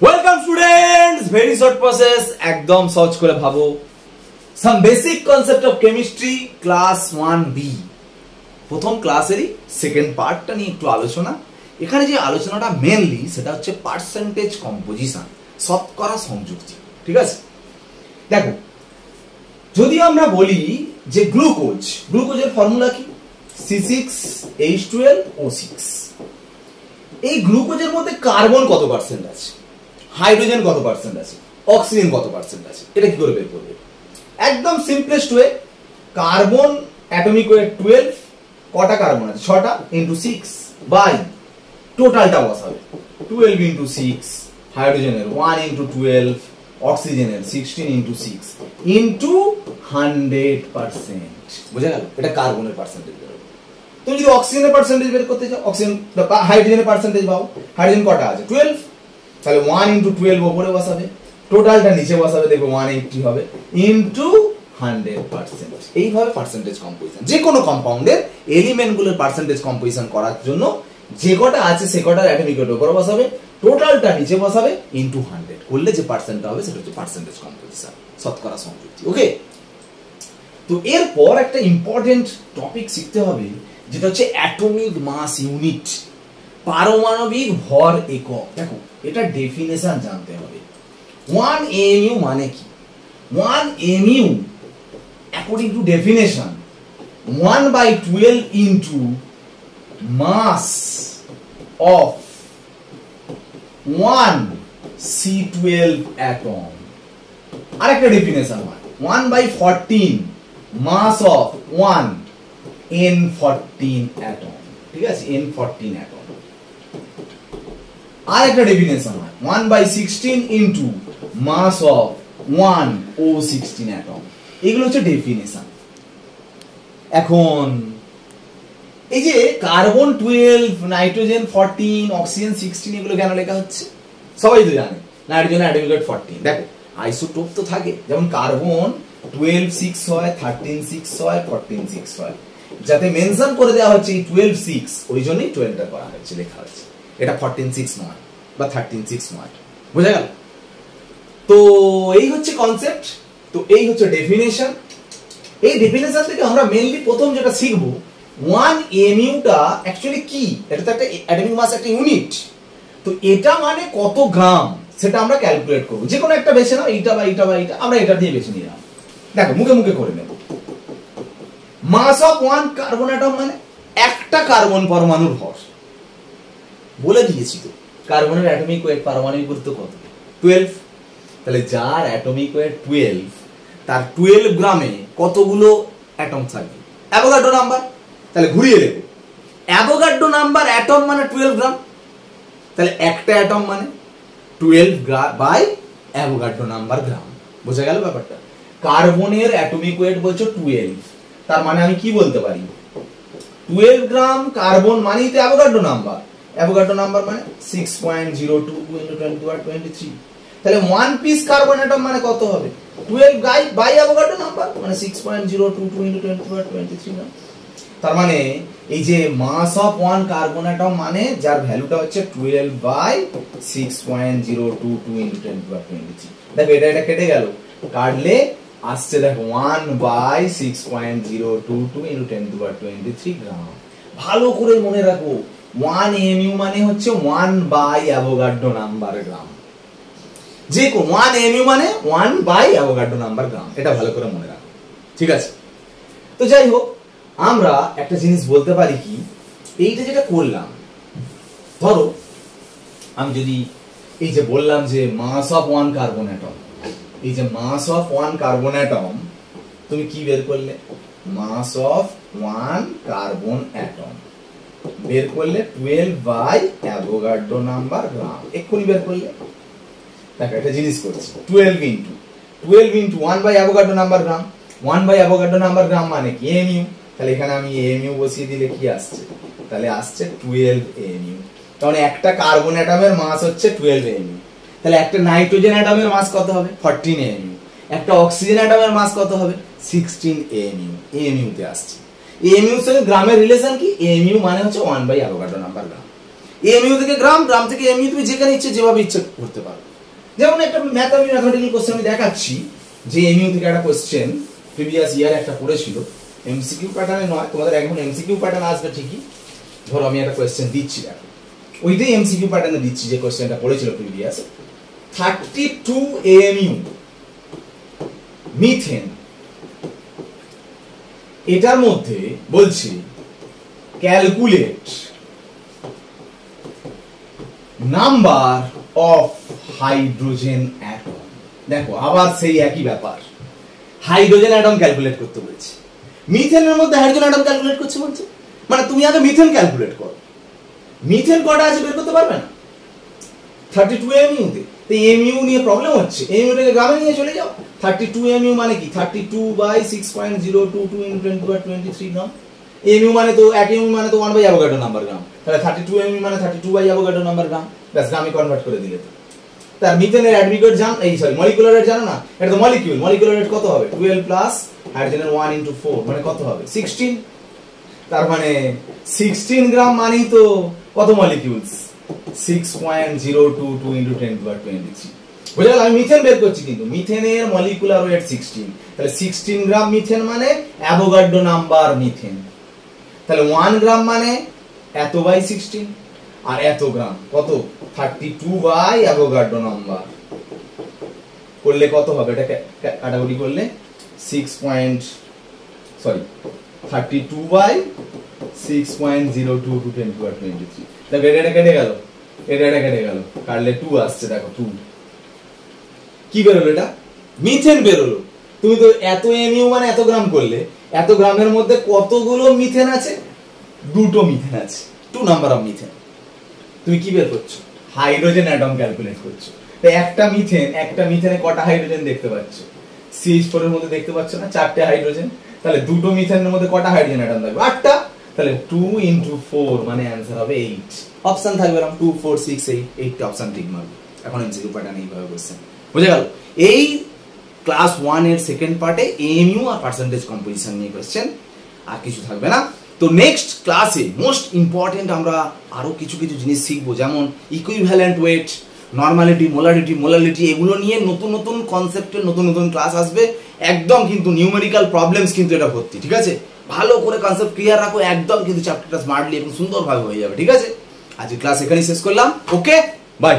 Welcome students, very short process, একদম সহজ করে ভাবো। Some basic concept of chemistry class 1B, প্রথম ক্লাসেরই সেকেন্ড পার্টটা নিয়ে একটু আলোচনা। এখানে যে আলোচনাটা মেনলি সেটা হচ্ছে পার্সেন্টেজ কম্পোজিশন, শতকরা সংযুক্তি। ঠিক আছে, দেখো যদি আমরা বলি যে গ্লুকোজের ফর্মুলা কি? C6H12O6। এই গ্লুকোজের মধ্যে কার্বন কত পার্সেন্ট আছে, হাইড্রোজেন কত পার্সেন্ট আছে, অক্সিজেন কত পার্সেন্ট আছে, এটা কি করে বের করবে? একদম simplest way, carbon atomic weight 12, কটা কার্বন আছে? 6টা, ইনটু 6 বাই টোটালটা বসাবে 12 ইনটু 6, হাইড্রোজেনের 1 ইনটু 12, অক্সিজেনের 16 ইনটু 6 ইনটু 100%। বুঝা গেল? এটা কার্বনের পার্সেন্টেজ বের হবে। তুমি যদি অক্সিজেনের পার্সেন্টেজ বের করতে চাও, অক্সিজেন হাইড্রোজেনের পার্সেন্টেজ পাও, হাইড্রোজেন কটা আছে? 12, তাহলে 1 ইনটু 12 উপরে বসাবে, টোটালটা নিচে বসাবে, দেখো 180 হবে, ইনটু 100%। এইভাবে পার্সেন্টেজ কম্পোজিশন, যে কোনো কম্পাউন্ডের এলিমেন্টগুলোর পার্সেন্টেজ কম্পোজিশন করার জন্য যে কটা আছে সে কটার অ্যাটমিক ওয়েট উপরে বসাবে, টোটালটা নিচে বসাবে, ইনটু 100 করলে যে পার্সেন্টটা হবে সেটা হচ্ছে পার্সেন্টেজ কম্পোজিশন, শতকরা সংযুক্তি। ওকে, তো এরপর একটা ইম্পর্টেন্ট টপিক শিখতে হবে, যেটা হচ্ছে অ্যাটমিক মাস ইউনিট, পারমাণবিক ভর একক। দেখো এটা ডেফিনেশন জানতে হবে। 1 AMU মানে কি? 1 AMU according to definition 1/12 into mass of 1 C12 atom. আরেকটা ডেফিনেশন হয় 1/14 মাস অফ 1 N14 অ্যাটম। ঠিক আছে, N14 অ্যাটম। আরেকটা ডেফিনেশন হয় 1/16 into mass of 1 O16 atom. এগুলো হচ্ছে ডেফিনেশন। এখন এই যে কার্বন 12, নাইট্রোজেন 14, অক্সিজেন 16, এগুলো কেন লেখা হচ্ছে? সবাই তো জানে নাইট্রোজেন অ্যাটমিক ওয়েট 14। দেখো আইসোটোপ তো থাকে, যেমন কার্বন 12 6 হয়, 13 6 হয়, 14 6 হয়। যাতে মেনশন করে দেওয়া হচ্ছে এই 12 6, ওই জন্যই 12টা করা হয়েছে, লেখা হয়েছে। এটা 14 6 নয় বা 13 6 নয়। বুঝা গেল? তো এই হচ্ছে কনসেপ্ট, তো এই হচ্ছে ডেফিনেশন। এই ডেফিনেশন থেকে আমরা মেইনলি প্রথম যেটা শিখব, 1 AMU টা অ্যাকচুয়ালি কি? এটা তো একটা অ্যাটমিক মাস, একটা ইউনিট। তো এটা মানে কত গ্রাম সেটা আমরা ক্যালকুলেট করব। যে কোনো একটা বেছে নাও, এইটা বা এইটা বা এইটা, আমরা এটা দিয়ে বেছে নিলাম। দেখো মুখে মুখে করে নেব। মাস অফ 1 কার্বন অ্যাটম মানে একটা কার্বন পরমাণুর ভর। বলে দিয়েছি তো কার্বনের অ্যাটমিক ওয়েট, পারমাণবিক গুরুত্ব কত? 12। তাহলে যার অ্যাটমিক ওয়েট 12, তার 12 গ্রামে কতগুলো অ্যাটম থাকবে? Avogadro number. তাহলে ঘুরিয়ে দেব, অ্যাভোগাড্রো নাম্বার অ্যাটম মানে 12 গ্রাম। তাহলে একটা অ্যাটম মানে 12 বাই অ্যাভোগাড্রো নাম্বার গ্রাম। বোঝা গেল ব্যাপারটা? কার্বনের অ্যাটমিক ওয়েট বলছো 12, তার মানে আমি কি বলতে পারি? 12 গ্রাম কার্বন মানেই তো অ্যাভোগাড্রো নাম্বার। অ্যাভোগাড্রো নাম্বার মানে 6.02 × 10⁻23। তাহলে 1 পিস কার্বন অ্যাটম মানে কত হবে? 12 বাই অ্যাভোগাড্রো নাম্বার মানে 6.022 × 10⁻23 না। তার মানে এই যে মাস অফ 1 কার্বন অ্যাটম মানে যার ভ্যালুটা হচ্ছে 12/6.022 × 10⁻23। দেখো এটা কেটে গেল, কাটলে আসছে দেখো 1/6.022 × 10⁻23 গ্রাম। ভালো করে মনে রাখো, 1 AMU মানে হচ্ছে 1 বাই অ্যাভোগাড্রো নাম্বার গ্রাম। যে কোন 1 AMU মানে 1 বাই অ্যাভোগাড্রো নাম্বার গ্রাম, এটা ভালো করে মনে রাখো। ঠিক আছে, তো যাই হোক, আমরা একটা জিনিস বলতে পারি কি, এইটা যেটা করলাম, ধরো আমি যদি এই যে বললাম যে মাস অফ 1 কার্বন অ্যাটম, এই যে মাস অফ 1 কার্বন অ্যাটম, তুমি কি বের করলে? মাস অফ 1 কার্বন অ্যাটম বের করলে 12 বাই অ্যাভোগাড্রো নাম্বার গ্রাম, এক্ষুনি বের করলে। দেখো একটা জিনিস করছি, 12 into 1 by Avogadro number gram. 1 by Avogadro number gram মানে কি? AMU। তাহলে এখানে আমি AMU বসিয়ে দিলে কি আসছে? তাহলে আসছে 12 AMU। কারণ একটা কার্বন অ্যাটমের মাস হচ্ছে 12 AMU। তাহলে একটা নাইট্রোজেন অ্যাটমের মাস কত হবে? 14 AMU। একটা অক্সিজেন অ্যাটমের মাস কত হবে? 16 AMU। AMU তে আসছে। AMU এর সঙ্গে গ্রামের রিলেশন কি? AMU মানে হচ্ছে 1 by Avogadro number gram. AMU থেকে গ্রাম, গ্রাম থেকে AMU, তুমি যেখানে ইচ্ছে যেভাবে ইচ্ছে করতে পারো। যেমন একটা ম্যাথমেটিক্যাল কোশ্চেন আমি দেখাচ্ছি, যে এমইউ থেকে একটা কোশ্চেন প্রিভিয়াস ইয়ার একটা পড়েছিল, এমসিকিউ প্যাটার্নে নয়, তোমাদের এখন এমসিকিউ প্যাটার্ন আসবে ঠিকই। ধরো আমি একটা কোশ্চেন দিচ্ছি, দেখো ওইটাই এমসিকিউ প্যাটার্নে দিচ্ছি যে কোশ্চেনটা পড়েছিল প্রিভিয়াস। 32 AMU মিথেন, এটার মধ্যে বলছি calculate number of hydrogen atom. দেখো আবার সেই একই ব্যাপার, হাইড্রোজেন অ্যাটম ক্যালকুলেট করতে বলছি, মিথেনের মধ্যে হাইড্রোজেন অ্যাটম ক্যালকুলেট করছে বলছে, মানে তুমি আগে মিথেন ক্যালকুলেট করো, মিথেন কটা আছে বের করতে পারবে না 32 AMU তে। তো এমইউ নিয়ে প্রবলেম হচ্ছে, এমইউটাকে গ্রামে নিয়ে চলে যাও। 32 AMU মানে কি 32/6.022 × 10^23 গ্রাম। এমইউ মানে তো 1 এমইউ মানে তো 1/Avogadro নাম্বার গ্রাম, তাহলে 32 AMU মানে 32/Avogadro নাম্বার গ্রাম, ব্যাস গ্রামে কনভার্ট করে দিলে তো। তার মিথেনের অ্যাডমিক জান, এই সরি মলিকুলার রেট জানো না, এটা তো মলিকিউল, মলিকুলার রেট কত হবে 12 প্লাস হাইড্রোজেনের 1 × 4 মানে কত হবে 16। তার মানে 16 গ্রাম মানেই তো কত মলিকিউলস 6.022 × 10^23। বুঝা গেল? আমি মিথেন বের করছি, কিন্তু মিথেনের মলিকুলার ওয়েট 16, তাহলে 16 গ্রাম মিথেন মানে অ্যাভোগাড্রো নাম্বার মিথেন। তাহলে 1 গ্রাম মানে এত বাই 16, আর এত গ্রাম কত 32/Avogadro নাম্বার করলে কত হবে, এটা কাটাকুটি করলে 32/6.022 × 10^23। দেখো এটা কেটে গেল, এটা কেটে গেল, কাটলে 2 আসছে, দেখো 2 কি বেরোলো, এটা মিথেন বেরোলো। তুমি তো এত এমইউ মানে এত গ্রাম করলে, এত গ্রামের মধ্যে কতগুলো মিথেন আছে, দুটো মিথেন আছে, 2 নাম্বার অফ মিথেন। তুমি কি বের করছো, হাইড্রোজেন অ্যাটম ক্যালকুলেট করছো। তো একটা মিথেনে কটা হাইড্রোজেন দেখতে পাচ্ছ, CH4 এর মধ্যে দেখতে পাচ্ছ না 4টে হাইড্রোজেন, তাহলে দুটো মিথেনের মধ্যে কটা হাইড্রোজেন অ্যাটম থাকবে 8টা, তাহলে 2 × 4 মানে आंसर হবে 8। অপশন থাকবে এরকম 2 4 6 8, 8টা অপশন ঠিক মারবে। এখন এমসিকিউ প্যাটার্ন এইভাবে কোশ্চেন বুঝে গেল। এই ক্লাস 1 এর সেকেন্ড পার্টে এএমইউ আর পার্সেন্টেজ কম্পোজিশন নিয়ে কোশ্চেন, আর কিছু থাকবে না। তো নেক্সট ক্লাসে মোস্ট ইম্পর্টেন্ট আমরা আরো কিছু জিনিস শিখবো, যেমন ইকুইভ্যালেন্ট ওয়েট, নরমালিটি, মোলারিটি, এগুলো নিয়ে নতুন কনসেপ্টের নতুন ক্লাস আসবে। একদম কিন্তু নিউমেরিক্যাল প্রবলেমস কিন্তু এটা ভর্তি, ঠিক আছে? ভালো করে কনসেপ্ট ক্লিয়ার রাখো, একদম কিন্তু চ্যাপ্টারটা স্মার্টলি এবং সুন্দরভাবে হয়ে যাবে, ঠিক আছে? আজকে ক্লাস এখানেই শেষ করলাম, ওকে বাই।